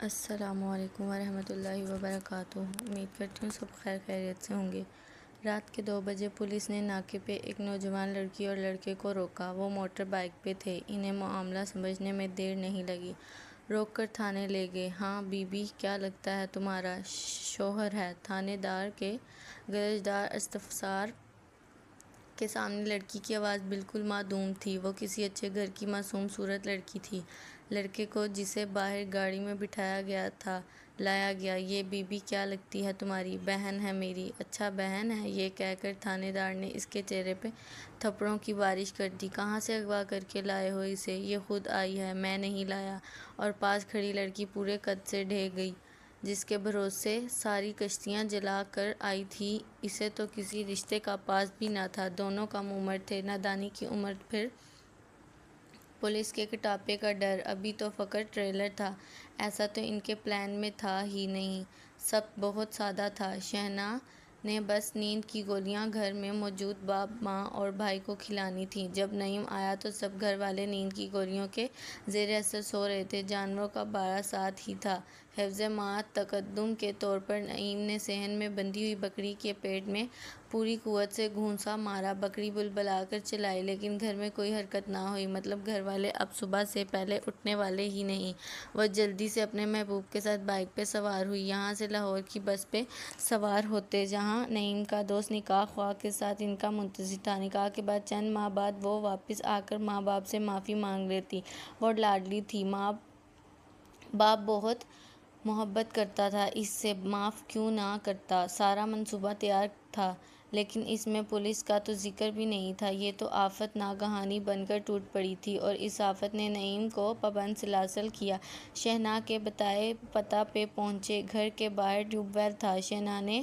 السلام علیکم ورحمۃ اللہ وبرکاتہ۔ امید کرتی ہوں سب خیر خیریت سے ہوں گے۔ رات کے 2 بجے پولیس نے ناکے پہ ایک نوجوان لڑکی اور لڑکے کو روکا۔ وہ موٹر بائیک پہ تھے۔ انہیں معاملہ سمجھنے میں دیر نہیں لگی۔ روک کر تھانے لے گئے۔ ہاں بی بی، کیا لگتا ہے تمہارا شوہر ہے؟ تھانے دار کے گرجدار استفسار کے سامنے لڑکی کی آواز بالکل معدوم تھی۔ وہ کسی اچھے گھر کی معصوم صورت لڑکی تھی۔ لڑکے کو، جسے باہر گاڑی میں بٹھایا گیا تھا، لایا گیا۔ یہ بی بی کیا لگتی ہے تمہاری؟ بہن ہے میری۔ اچھا بہن ہے؟ یہ کہہ کر تھانے دار نے اس کے چہرے پہ تھپڑوں کی بارش کر دی۔ کہاں سے اغوا کر کے لائے ہو اسے؟ یہ خود آئی ہے، میں نہیں لایا۔ اور پاس کھڑی لڑکی پورے قد سے ڈھہ گئی، جس کے بھروسے ساری کشتیاں جلا کر آئی تھی۔ اسے تو کسی رشتے کا پاس بھی نہ تھا۔ دونوں کم عمر تھے، نادانی کی عمر۔ پھر پولیس کے کٹاپے کا ڈر؟ ابھی تو فقط ٹریلر تھا، ایسا تو ان کے پلان میں تھا ہی نہیں۔ سب بہت سادہ تھا۔ شہنا نے بس نیند کی گولیاں گھر میں موجود باپ، ماں اور بھائی کو کھلانی تھیں۔ جب نعیم آیا تو سب گھر والے نیند کی گولیوں کے زیر اثر سو رہے تھے۔ جانوروں کا بارہ ساتھ ہی تھا۔ حفظ ماء تقدم کے طور پر نعیم نے صحن میں بندھی ہوئی بکری کے پیٹ میں پوری قوت سے گھونسا مارا۔ بکری بلبلا کر چلائی، لیکن گھر میں کوئی حرکت نہ ہوئی۔ مطلب گھر والے اب صبح سے پہلے اٹھنے والے ہی نہیں۔ وہ جلدی سے اپنے محبوب کے ساتھ بائیک پہ سوار ہوئی۔ یہاں سے لاہور کی بس پہ سوار ہوتے، جہاں نعیم کا دوست نکاح خواہ کے ساتھ ان کا منتظر تھا۔ نکاح کے بعد چند ماہ بعد وہ واپس آ کر ماں باپ سے معافی مانگ لیتی۔ وہ لاڈلی تھی، ماں باپ بہت محبت کرتا تھا اس سے، معاف کیوں نہ کرتا۔ سارا منصوبہ تیار تھا، لیکن اس میں پولیس کا تو ذکر بھی نہیں تھا۔ یہ تو آفت ناگہانی بن کر ٹوٹ پڑی تھی، اور اس آفت نے نعیم کو پابند سلاسل کیا۔ شہنا کے بتائے پتہ پہ پہنچے۔ گھر کے باہر ٹیوب ویل تھا۔ شہنا نے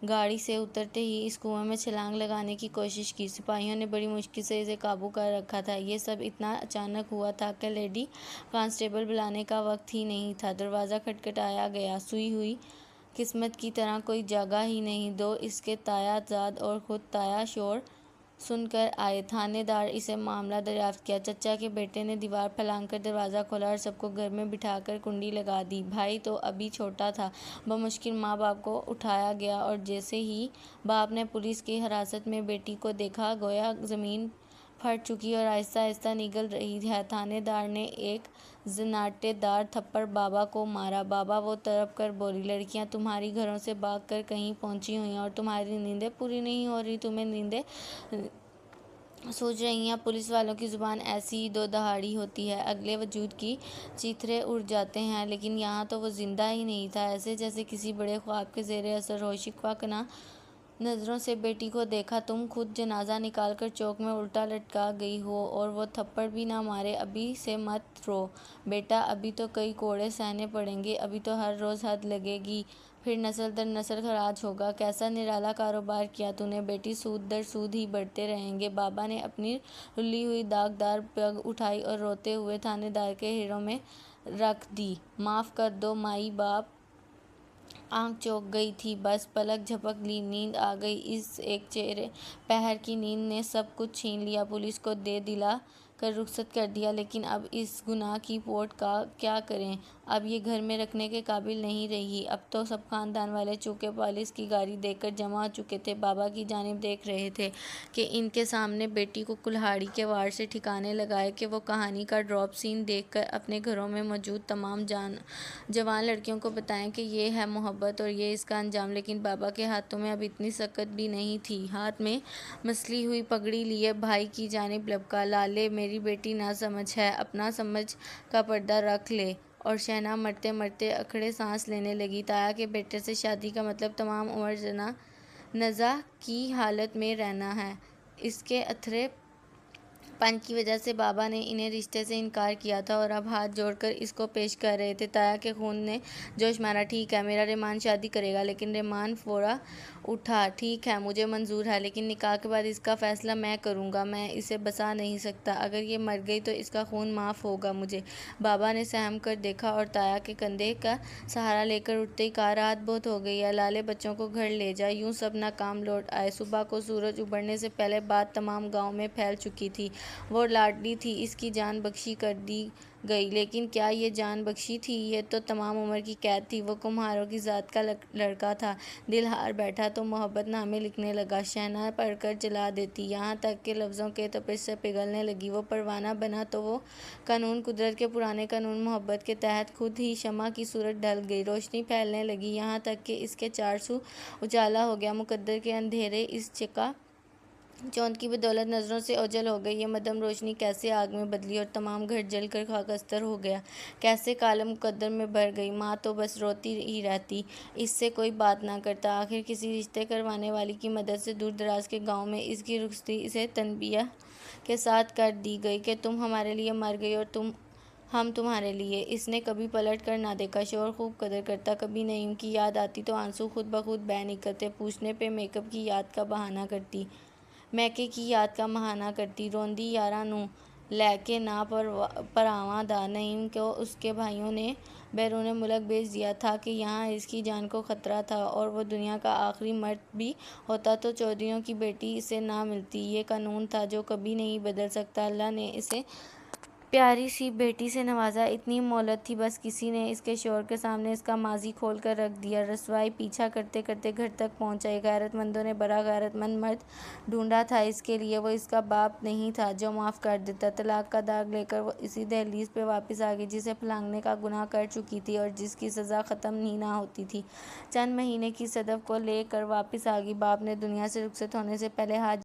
گاڑی سے اترتے ہی اس کنویں میں چھلانگ لگانے کی کوشش کی۔ سپاہیوں نے بڑی مشکل سے اسے قابو کر رکھا تھا۔ یہ سب اتنا اچانک ہوا تھا کہ لیڈی کانسٹیبل بلانے کا وقت ہی نہیں تھا۔ دروازہ کھٹکھٹایا گیا۔ سوئی ہوئی قسمت کی طرح کوئی جاگا ہی نہیں۔ اس کے تایا زاد اور خود تایا شور سن کر آئے۔ تھانے دار اسے معاملہ دریافت کیا۔ چچا کے بیٹے نے دیوار پھلانگ کر دروازہ کھولا اور سب کو گھر میں بٹھا کر کنڈی لگا دی۔ بھائی تو ابھی چھوٹا تھا۔ بمشکل ماں باپ کو اٹھایا گیا، اور جیسے ہی باپ نے پولیس کی حراست میں بیٹی کو دیکھا، گویا زمین پھٹ چکی اور آہستہ آہستہ نگل رہی ہے۔ تھانے دار نے ایک زناٹے دار تھپڑ بابا کو مارا۔ بابا وہ تڑپ کر بولی، لڑکیاں تمہاری گھروں سے بھاگ کر کہیں پہنچی ہوئی ہیں اور تمہاری نیندیں پوری نہیں ہو رہی، تمہیں نیندیں سوج رہی ہیں۔ پولیس والوں کی زبان ایسی ہی دو دہاڑی ہوتی ہے، اگلے وجود کی چیتھڑے اڑ جاتے ہیں، لیکن یہاں تو وہ زندہ ہی نہیں تھا، ایسے جیسے کسی بڑے خواب کے زیر اثر ہو۔ شکوہ نظروں سے بیٹی کو دیکھا۔ تم خود جنازہ نکال کر چوک میں الٹا لٹکا گئی ہو، اور وہ تھپڑ بھی نہ مارے۔ ابھی سے مت رو بیٹا، ابھی تو کئی کوڑے سہنے پڑیں گے، ابھی تو ہر روز حد لگے گی، پھر نسل در نسل خراج ہوگا۔ کیسا نرالا کاروبار کیا تو نے بیٹی، سود در سود ہی بڑھتے رہیں گے۔ بابا نے اپنی رلی ہوئی داغدار پگ اٹھائی اور روتے ہوئے تھانے دار کے ہیروں میں رکھ دی۔ معاف کر دو مائی باپ۔ آنکھ چوک گئی تھی، بس پلک جھپک لی، نیند آ گئی۔ اس ایک پہر کی نیند نے سب کچھ چھین لیا۔ پولیس کو دے دلا کر رخصت کر دیا، لیکن اب اس گناہ کی پوٹ کا کیا کریں؟ اب یہ گھر میں رکھنے کے قابل نہیں رہی۔ اب تو سب خاندان والے چونکہ پولیس کی گاڑی دیکھ کر جمع ہو چکے تھے، بابا کی جانب دیکھ رہے تھے کہ ان کے سامنے بیٹی کو کلہاڑی کے وار سے ٹھکانے لگائے کہ وہ کہانی کا ڈراپ سین دیکھ کر اپنے گھروں میں موجود تمام جوان لڑکیوں کو بتائیں کہ یہ ہے محبت اور یہ اس کا انجام۔ لیکن بابا کے ہاتھوں میں اب اتنی سکت بھی نہیں تھی۔ ہاتھ میں مسلی ہوئی پگڑی لیے بھائی کی جانب لپکا، لالے میری بیٹی ناسمجھ ہے، اپنا سمجھ کا پردہ رکھ لے۔ اور شہنا مرتے مرتے اکڑے سانس لینے لگی۔ تایا کے بیٹے سے شادی کا مطلب تمام عمر نزاع کی حالت میں رہنا ہے۔ اس کے اتھرے پن کی وجہ سے بابا نے انہیں رشتے سے انکار کیا تھا، اور اب ہاتھ جوڑ کر اس کو پیش کر رہے تھے۔ تایا کے خون نے جوش مارا۔ ٹھیک ہے، میرا ریحمان شادی کرے گا۔ لیکن ریحمان فورا اٹھا، ٹھیک ہے مجھے منظور ہے، لیکن نکاح کے بعد اس کا فیصلہ میں کروں گا، میں اسے بسا نہیں سکتا۔ اگر یہ مر گئی تو اس کا خون معاف ہوگا مجھے۔ بابا نے سہم کر دیکھا اور تایا کے کندھے کا سہارا لے کر اٹھتے ہی کہا، رات بہت ہو گئی ہے، لالے بچوں کو گھر لے جا۔ یوں سب ناکام لوٹ آئے۔ صبح کو سورج ابھرنے سے پہلے بات تمام گاؤں میں پھیل چکی تھی۔ وہ لاڈلی تھی، اس کی جان بخشی کر دی گئی۔ لیکن کیا یہ جان بخشی تھی؟ یہ تو تمام عمر کی قید تھی۔ وہ کمہاروں کی ذات کا لڑکا تھا۔ دل ہار بیٹھا تو محبت نامے لکھنے لگا، شحنہ پڑھ کر جلا دیتی، یہاں تک کہ لفظوں کے تپش سے پگھلنے لگی۔ وہ پروانہ بنا تو وہ قانون، قدرت کے پرانے قانون، محبت کے تحت خود ہی شمع کی صورت ڈھل گئی، روشنی پھیلنے لگی، یہاں تک کہ اس کے چار سو اجالا ہو گیا۔ مقدر کے اندھیرے اس چکا چوند کی بدولت نظروں سے اوجھل ہو گئی۔ یہ مدھم روشنی کیسے آگ میں بدلی اور تمام گھر جل کر خاکستر ہو گیا؟ کیسے کالم مقدر میں بھر گئی؟ ماں تو بس روتی ہی رہتی، اس سے کوئی بات نہ کرتا۔ آخر کسی رشتے کروانے والی کی مدد سے دور دراز کے گاؤں میں اس کی رخصتی اسے تنبیہ کے ساتھ کر دی گئی کہ تم ہمارے لیے مر گئی اور ہم تمہارے لیے۔ اس نے کبھی پلٹ کر نہ دیکھا۔ شوہر خوب قدر کرتا، کبھی نعیم کی یاد آتی تو آنسو خود بخود بہہ نکلتے، پوچھنے پہ میک اپ کی یاد کا بہانہ کرتی، میکے کی یاد کا بہانہ کرتی، روندی یاراں نوں لے کے نہ پراواں دا۔ نعیم کو اس کے بھائیوں نے بیرون ملک بھیج دیا تھا کہ یہاں اس کی جان کو خطرہ تھا، اور وہ دنیا کا آخری مرد بھی ہوتا تو چودھریوں کی بیٹی اسے نہ ملتی۔ یہ قانون تھا جو کبھی نہیں بدل سکتا۔ اللہ نے اسے پیاری سی بیٹی سے نوازا، اتنی مہلت تھی بس، کسی نے اس کے شوہر کے سامنے اس کا ماضی کھول کر رکھ دیا۔ رسوائی پیچھا کرتے کرتے گھر تک پہنچائی۔ غیرت مندوں نے بڑا غیرت مند مرد ڈھونڈا تھا اس کے لیے، وہ اس کا باپ نہیں تھا جو معاف کر دیتا۔ طلاق کا داغ لے کر وہ اسی دہلیز پہ واپس آ گئی جسے پھلانگنے کا گناہ کر چکی تھی اور جس کی سزا ختم ہی نہ ہوتی تھی۔ چند مہینے کی صدف کو لے کر واپس آ گئی۔ باپ نے دنیا سے رخصت ہونے سے پہلے ہاتھ